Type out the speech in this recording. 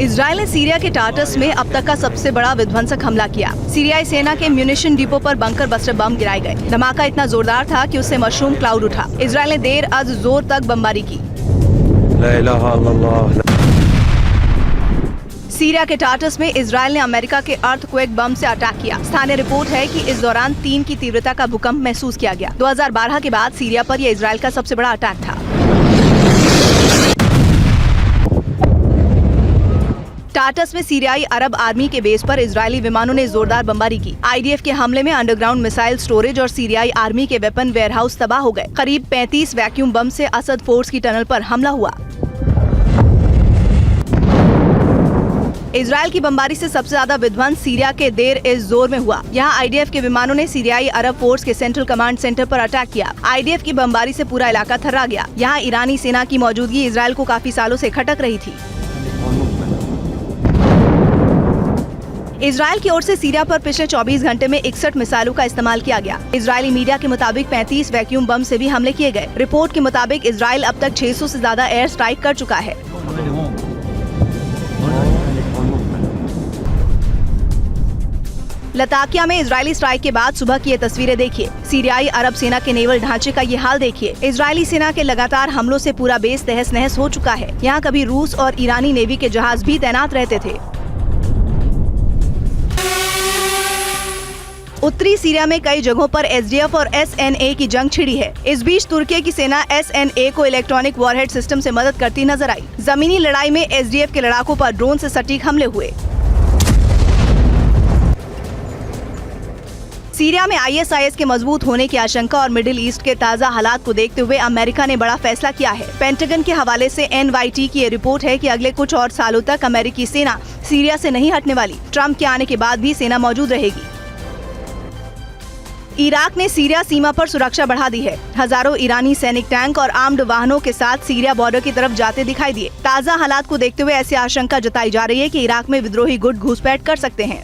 Israel ने Syria के Tartus में अब तक का सबसे बड़ा विध्वंसक हमला किया। सीरियाई सेना के म्यूनिशन डिपो पर बंकर बस्टर बम गिराए गए। धमाका इतना जोरदार था कि उससे मशरूम क्लाउड उठा। इजरायल ने देर आज जोर तक बमबारी की। ला इलाहा इल्लल्लाह। सीरिया के टार्टस में इजरायल ने अमेरिका के अर्थक्वेक बम से अटैक किया। स्थानीय रिपोर्ट है कि इस दौरान 3 की तीव्रता का भूकंप महसूस किया गया। 2012 के बाद सीरिया पर यह इजरायल का सबसे बड़ा अटैक था। टार्टस में सीरियाई अरब आर्मी के बेस पर इजरायली विमानों ने जोरदार बमबारी की। आईडीएफ के हमले में अंडरग्राउंड मिसाइल स्टोरेज और सीरियाई आर्मी के वेपन वेयरहाउस तबाह हो गए। करीब 35 वैक्यूम बम से असद फोर्स की टनल पर हमला हुआ। इजरायल की बमबारी से सबसे ज्यादा विध्वंस सीरिया के देर इज जोर में हुआ। यहाँ आईडीएफ के विमानों ने सीरियाई अरब फोर्स के सेंट्रल कमांड सेंटर पर अटैक किया। आईडीएफ की बमबारी से पूरा इलाका थर्रा गया। यहाँ ईरानी सेना की मौजूदगी इजरायल को काफी सालों से खटक रही थी। इजरायल की ओर से सीरिया पर पिछले 24 घंटे में 61 मिसाइलों का इस्तेमाल किया गया। इजरायली मीडिया के मुताबिक 35 वैक्यूम बम से भी हमले किए गए। रिपोर्ट के मुताबिक इजरायल अब तक 600 से ज्यादा एयर स्ट्राइक कर चुका है। लताकिया में इजरायली स्ट्राइक के बाद सुबह की ये तस्वीरें देखिए। सीरियाई अरब सेना के नेवल ढांचे का ये हाल देखिए। इजरायली सेना के लगातार हमलों से पूरा बेस तहस नहस हो चुका है। यहाँ कभी रूस और ईरानी नेवी के जहाज भी तैनात रहते थे। उत्तरी सीरिया में कई जगहों पर एसडीएफ और एसएनए की जंग छिड़ी है। इस बीच तुर्की की सेना एसएनए को इलेक्ट्रॉनिक वॉरहेड सिस्टम से मदद करती नजर आई। जमीनी लड़ाई में एसडीएफ के लड़ाकों पर ड्रोन से सटीक हमले हुए। सीरिया में आईएसआईएस के मजबूत होने की आशंका और मिडिल ईस्ट के ताज़ा हालात को देखते हुए अमेरिका ने बड़ा फैसला किया है। पेंटागन के हवाले से एनवाईटी की ये रिपोर्ट है कि अगले कुछ और सालों तक अमेरिकी सेना सीरिया से नहीं हटने वाली। ट्रंप के आने के बाद भी सेना मौजूद रहेगी। इराक ने सीरिया सीमा पर सुरक्षा बढ़ा दी है। हजारों ईरानी सैनिक टैंक और आर्म्ड वाहनों के साथ सीरिया बॉर्डर की तरफ जाते दिखाई दिए। ताज़ा हालात को देखते हुए ऐसी आशंका जताई जा रही है कि इराक में विद्रोही गुट घुसपैठ कर सकते हैं।